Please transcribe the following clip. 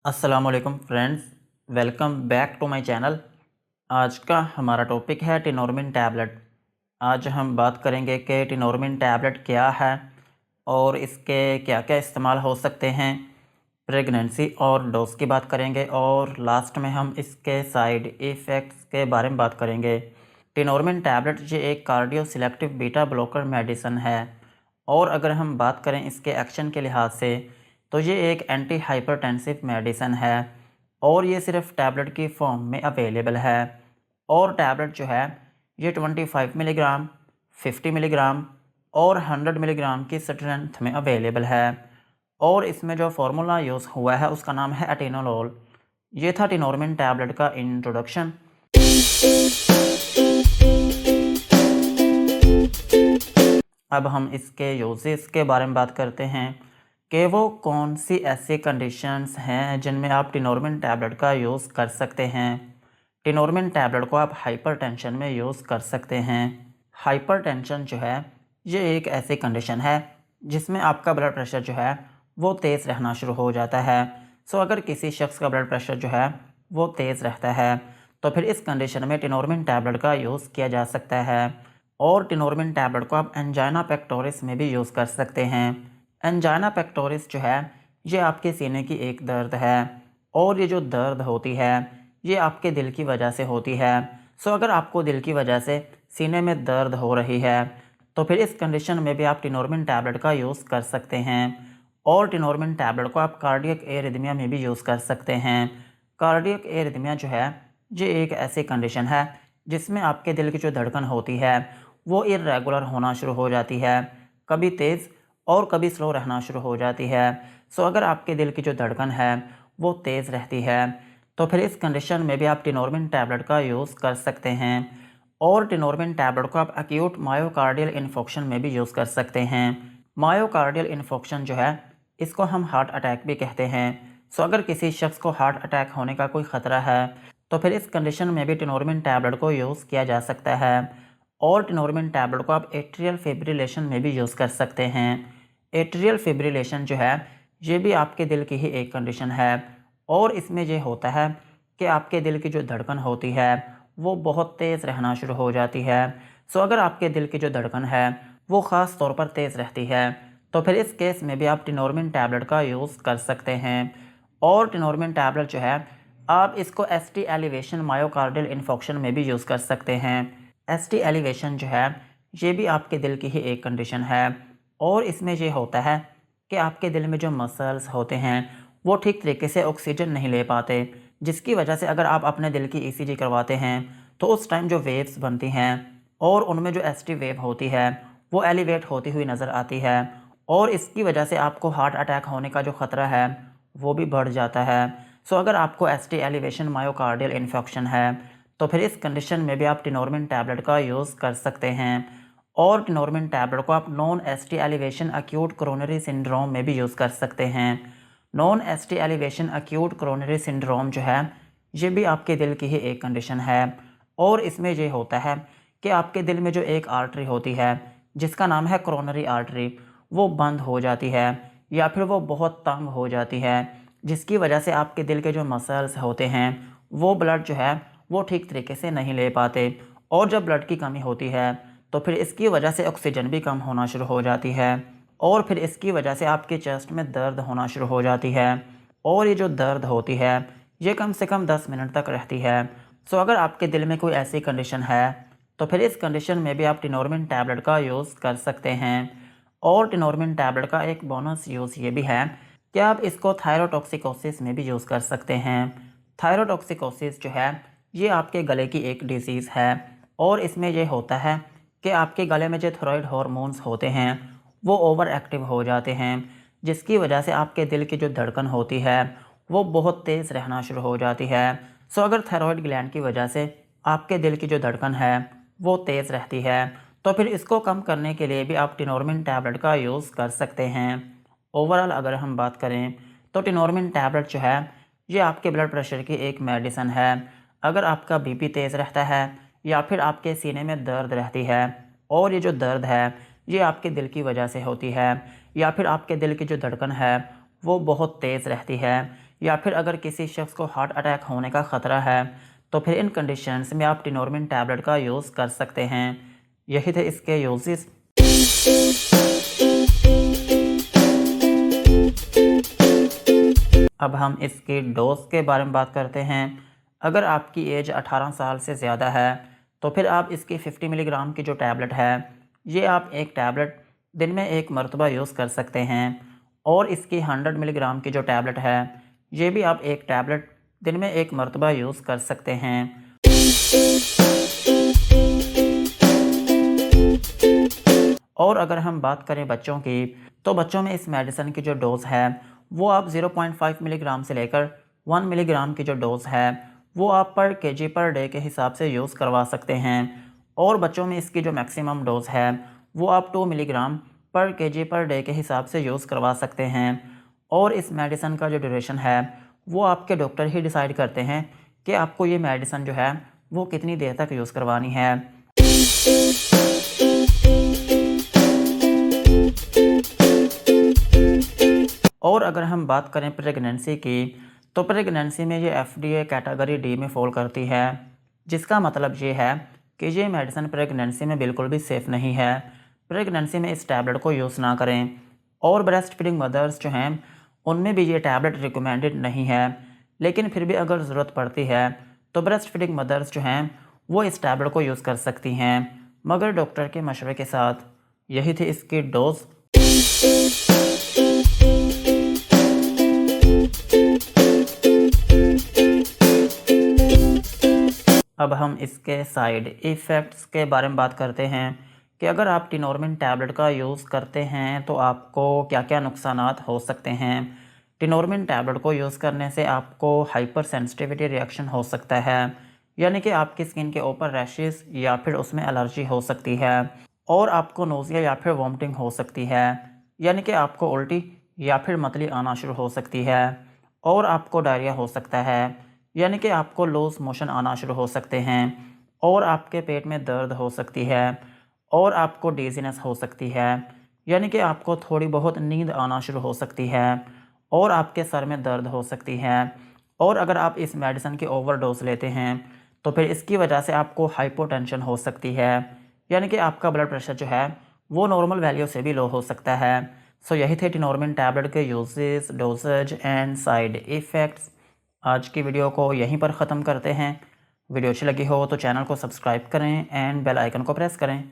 अस्सलामुअलैकुम friends, welcome back to my channel. आज का हमारा टॉपिक है टिनोरमिन टैबलेट। आज हम बात करेंगे कि टिनोरमिन टैबलेट क्या है और इसके क्या क्या इस्तेमाल हो सकते हैं। प्रेगनेंसी और डोज की बात करेंगे और लास्ट में हम इसके साइड इफ़ेक्ट्स के बारे में बात करेंगे। टिनोरमिन टैबलेट ये एक cardio selective beta blocker medicine है और अगर हम बात करें इसके एक्शन के लिहाज से तो ये एक एंटी हाइपरटेंसिव मेडिसिन है और ये सिर्फ टैबलेट की फॉर्म में अवेलेबल है। और टैबलेट जो है ये 25 मिलीग्राम, 50 मिलीग्राम और 100 मिलीग्राम की स्ट्रेंथ में अवेलेबल है। और इसमें जो फार्मूला यूज़ हुआ है उसका नाम है एटेनोलोल। ये था टिनोरमिन टैबलेट का इंट्रोडक्शन। अब हम इसके यूजेस के बारे में बात करते हैं कि वो कौन सी ऐसी कंडीशंस हैं जिनमें आप टिनोरमिन टैबलेट का यूज़ कर सकते हैं। टिनोरमिन टैबलेट को आप हाइपरटेंशन में यूज़ कर सकते हैं। हाइपरटेंशन जो है ये एक ऐसी कंडीशन है जिसमें आपका ब्लड प्रेशर जो है वो तेज़ रहना शुरू हो जाता है। सो अगर किसी शख्स का ब्लड प्रेशर जो है वो तेज़ रहता है तो फिर इस कंडीशन में टिनोरमिन टैबलेट का यूज़ किया जा सकता है। और टिनोरमिन टैबलेट को आप एंजाइना पेक्टोरिस में भी यूज़ कर सकते हैं। एंजाइना पेक्टोरिस जो है ये आपके सीने की एक दर्द है और ये जो दर्द होती है ये आपके दिल की वजह से होती है। सो अगर आपको दिल की वजह से सीने में दर्द हो रही है तो फिर इस कंडीशन में भी आप टिनोरमिन टैबलेट का यूज़ कर सकते हैं। और टिनोरमिन टैबलेट को आप कार्डियक एरिथमिया में भी यूज़ कर सकते हैं। कार्डियक एरिथमिया जो है ये एक ऐसी कंडीशन है जिसमें आपके दिल की जो धड़कन होती है वो इर्रेगुलर होना शुरू हो जाती है, कभी तेज़ और कभी स्लो रहना शुरू हो जाती है। सो अगर आपके दिल की जो धड़कन है वो तेज़ रहती है तो फिर इस कंडीशन में भी आप टिनोरमिन टैबलेट का यूज़ कर सकते हैं। और टिनोरमिन टैबलेट को आप एक्यूट मायोकार्डियल इन्फेक्शन में भी यूज़ कर सकते हैं। मायोकार्डियल इन्फेक्शन जो है इसको हम हार्ट अटैक भी कहते हैं। सो अगर किसी शख्स को हार्ट अटैक होने का कोई ख़तरा है तो फिर इस कंडीशन में भी टिनोरमिन टैबलेट को यूज़ किया जा सकता है। और टिनोरमिन टैबलेट को आप एट्रियल फिब्रिलेशन में भी यूज़ कर सकते हैं। एट्रियल फिब्रिलेशन जो है ये भी आपके दिल की ही एक कंडीशन है और इसमें ये होता है कि आपके दिल की जो धड़कन होती है वो बहुत तेज़ रहना शुरू हो जाती है। सो अगर आपके दिल की जो धड़कन है वो ख़ास तौर पर तेज़ रहती है तो फिर इस केस में भी आप टिनोरमिन टैबलेट का यूज़ कर सकते हैं। और टिनोरमिन टैबलेट जो है आप इसको एसटी एलिवेशन मायोकार्डियल इन्फेक्शन में भी यूज़ कर सकते हैं। एसटी एलिवेशन जो है ये भी आपके दिल की ही एक कंडीशन है और इसमें ये होता है कि आपके दिल में जो मसल्स होते हैं वो ठीक तरीके से ऑक्सीजन नहीं ले पाते, जिसकी वजह से अगर आप अपने दिल की ईसीजी करवाते हैं तो उस टाइम जो वेव्स बनती हैं और उनमें जो एसटी वेव होती है वो एलिवेट होती हुई नज़र आती है और इसकी वजह से आपको हार्ट अटैक होने का जो ख़तरा है वो भी बढ़ जाता है। सो अगर आपको एसटी एलिवेशन मायोकार्डियल इन्फेक्शन है तो फिर इस कंडीशन में भी आप टिनोरमिन टैबलेट का यूज़ कर सकते हैं। और टिनोरमिन टैबलेट को आप non ST elevation acute coronary syndrome में भी यूज़ कर सकते हैं। Non ST elevation acute coronary syndrome जो है ये भी आपके दिल की ही एक कंडीशन है और इसमें ये होता है कि आपके दिल में जो एक आर्टरी होती है जिसका नाम है कोरोनरी आर्टरी वो बंद हो जाती है या फिर वो बहुत तंग हो जाती है, जिसकी वजह से आपके दिल के जो मसल्स होते हैं वो ब्लड जो है वो ठीक तरीके से नहीं ले पाते और जब ब्लड की कमी होती है तो फिर इसकी वजह से ऑक्सीजन भी कम होना शुरू हो जाती है और फिर इसकी वजह से आपके चेस्ट में दर्द होना शुरू हो जाती है और ये जो दर्द होती है ये कम से कम 10 मिनट तक रहती है। सो अगर आपके दिल में कोई ऐसी कंडीशन है तो फिर इस कंडीशन में भी आप टिनोरमिन टैबलेट का यूज़ कर सकते हैं। और टिनोरमिन टैबलेट का एक बोनस यूज़ ये भी है कि आप इसको थायरोटॉक्सिकोसिस में भी यूज़ कर सकते हैं। थायरोटॉक्सिकोसिस जो है ये आपके गले की एक डिजीज़ है और इसमें ये होता है कि आपके गले में जो थायराइड हार्मोन्स होते हैं वो ओवर एक्टिव हो जाते हैं, जिसकी वजह से आपके दिल की जो धड़कन होती है वो बहुत तेज़ रहना शुरू हो जाती है। सो अगर थायराइड ग्लैंड की वजह से आपके दिल की जो धड़कन है वो तेज़ रहती है तो फिर इसको कम करने के लिए भी आप टिनोरमिन टैबलेट का यूज़ कर सकते हैं। ओवरऑल अगर हम बात करें तो टिनोरमिन टैबलेट जो है ये आपके ब्लड प्रेशर की एक मेडिसिन है। अगर आपका बीपी तेज़ रहता है या फिर आपके सीने में दर्द रहती है और ये जो दर्द है ये आपके दिल की वजह से होती है या फिर आपके दिल की जो धड़कन है वो बहुत तेज़ रहती है या फिर अगर किसी शख्स को हार्ट अटैक होने का ख़तरा है तो फिर इन कंडीशंस में आप टिनोरमिन टैबलेट का यूज़ कर सकते हैं। यही थे इसके यूजेस। अब हम इसकी डोज के बारे में बात करते हैं। अगर आपकी एज 18 साल से ज़्यादा है तो फिर आप इसकी 50 मिलीग्राम की जो टैबलेट है ये आप एक टैबलेट दिन में एक मरतबा यूज़ कर सकते हैं, और इसकी 100 मिलीग्राम की जो टैबलेट है ये भी आप एक टैबलेट दिन में एक मरतबा यूज़ कर सकते हैं। और अगर हम बात करें बच्चों की, तो बच्चों में इस मेडिसिन की जो डोज़ है वो आप 0.5 मिलीग्राम से लेकर 1 मिलीग्राम की जो डोज़ है वो आप पर केजी पर डे के हिसाब से यूज़ करवा सकते हैं। और बच्चों में इसकी जो मैक्सिमम डोज़ है वो आप 2 मिलीग्राम पर केजी पर डे के हिसाब से यूज़ करवा सकते हैं। और इस मेडिसिन का जो ड्यूरेशन है वो आपके डॉक्टर ही डिसाइड करते हैं कि आपको ये मेडिसिन जो है वो कितनी देर तक यूज़ करवानी है। और अगर हम बात करें प्रेगनेंसी की, तो प्रेगनेंसी में ये FDA कैटेगरी डी में फॉल करती है, जिसका मतलब ये है कि ये मेडिसिन प्रेगनेंसी में बिल्कुल भी सेफ़ नहीं है। प्रेगनेंसी में इस टैबलेट को यूज़ ना करें। और ब्रेस्ट फीडिंग मदर्स जो हैं उनमें भी ये टैबलेट रिकमेंडेड नहीं है, लेकिन फिर भी अगर ज़रूरत पड़ती है तो ब्रेस्ट फीडिंग मदर्स जो हैं वो इस टैबलेट को यूज़ कर सकती हैं, मगर डॉक्टर के मशवरे के साथ। यही थी इसकी डोज। अब हम इसके साइड इफ़ेक्ट्स के बारे में बात करते हैं कि अगर आप टिनोरमिन टैबलेट का यूज़ करते हैं तो आपको क्या क्या नुकसानात हो सकते हैं। टिनोरमिन टैबलेट को यूज़ करने से आपको हाइपर सेंसिटिविटी रिएक्शन हो सकता है, यानी कि आपकी स्किन के ऊपर रैशेस या फिर उसमें एलर्जी हो सकती है। और आपको नोज़िया या फिर वॉमिटिंग हो सकती है, यानी कि आपको उल्टी या फिर मतली आना शुरू हो सकती है। और आपको डायरिया हो सकता है, यानी कि आपको लूज़ मोशन आना शुरू हो सकते हैं। और आपके पेट में दर्द हो सकती है। और आपको डिज़ीनेस हो सकती है, यानी कि आपको थोड़ी बहुत नींद आना शुरू हो सकती है। और आपके सर में दर्द हो सकती है। और अगर आप इस मेडिसिन की ओवरडोज लेते हैं तो फिर इसकी वजह से आपको हाइपोटेंशन हो सकती है, यानी कि आपका ब्लड प्रेशर जो है वो नॉर्मल वैल्यू से भी लो हो सकता है। सो यही थे टिनोरमिन टैबलेट के uses, doses and side effects. आज की वीडियो को यहीं पर ख़त्म करते हैं। वीडियो अच्छी लगी हो तो चैनल को सब्सक्राइब करें एंड बेल आइकन को प्रेस करें।